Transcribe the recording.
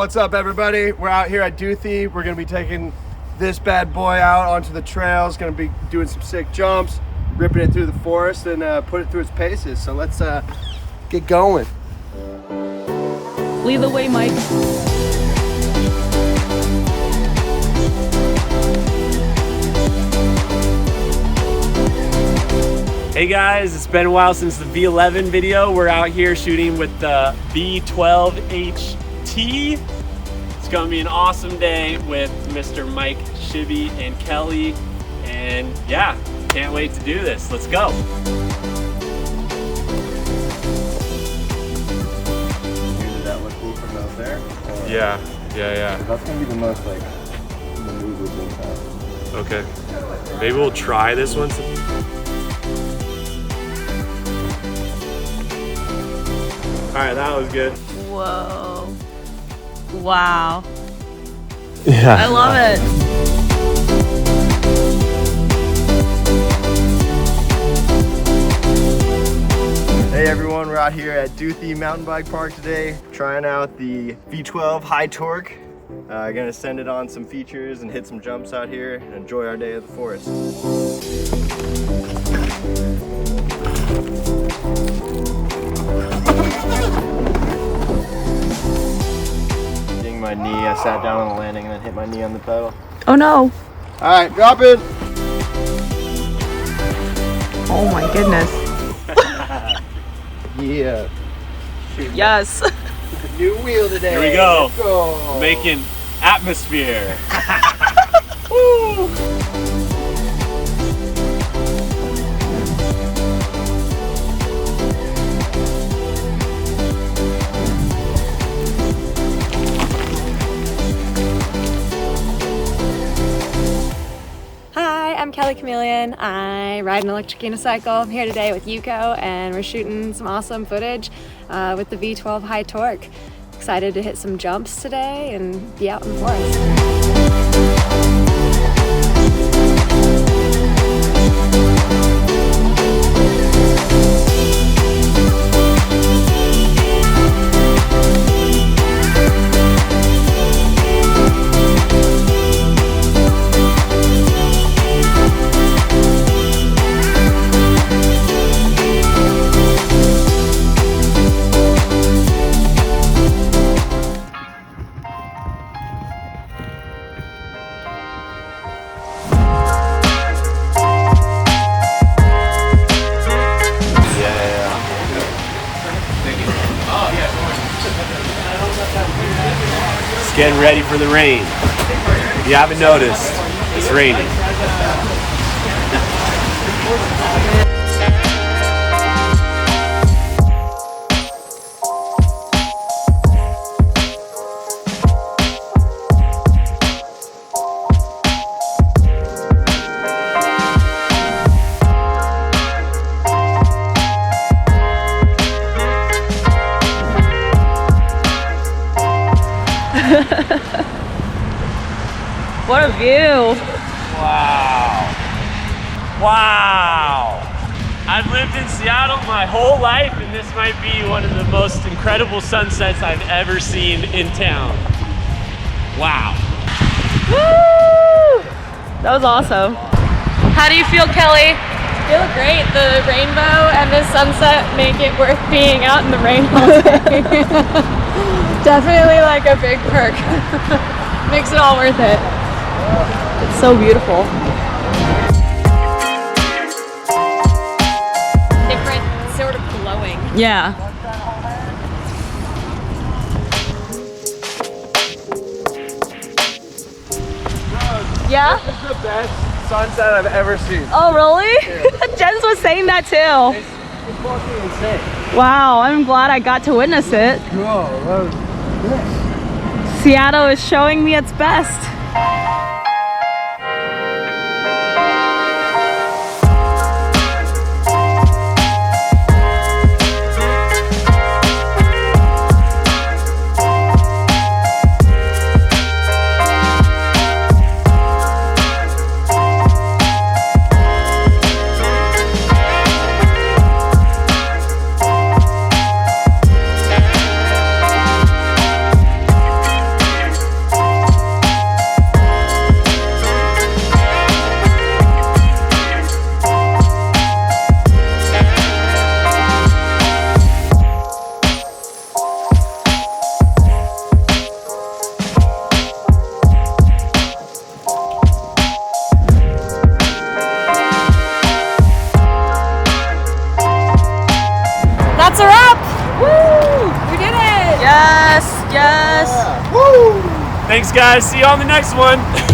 What's up, everybody? We're out here at Duthie. We're gonna be taking this bad boy out onto the trails. Gonna be doing some sick jumps, ripping it through the forest, and put it through its paces. So let's get going. Lead the way, Mike. Hey guys, it's been a while since the V11 video. We're out here shooting with the V12 HT. It's gonna be an awesome day with Mr. Mike, Shibby, and Kelly. And yeah, can't wait to do this. Let's go. Did that look cool from out there? Yeah. That's gonna be the most like maneuverable part. Okay. Maybe we'll try this one. All right, that was good. Whoa. Wow. Yeah. I love it. Hey everyone, we're out here at Duthie Mountain Bike Park today, trying out the V12 high torque. Gonna send it on some features and hit some jumps out here and enjoy our day at the forest. Hitting my knee, I sat down on the landing and then hit my knee on the pedal. Oh no. All right, drop it. Oh my goodness. Yeah. Yes. New wheel today. Here we go. Let's go. Making atmosphere. Woo. Hi, I'm Kelly Chameleon. I ride an electric unicycle. I'm here today with EUCO and we're shooting some awesome footage with the V12 high torque. Excited to hit some jumps today and be out in the forest. It's getting ready for the rain. If you haven't noticed, it's raining. What a view. Wow. Wow. I've lived in Seattle my whole life, and this might be one of the most incredible sunsets I've ever seen in town. Wow. Woo! That was awesome. How do you feel, Kelly? Feel great. The rainbow and the sunset make it worth being out in the rain all day. Definitely like a big perk. Makes it all worth it. It's so beautiful. Different sort of glowing. Yeah. Yeah? This is the best sunset I've ever seen. Oh, really? Yeah. Jens was saying that too. It's fucking insane. Wow, I'm glad I got to witness it. Cool. Seattle is showing me its best. Workouts are up! Woo! We did it! Yes, yes. Woo! Thanks guys, see you on the next one.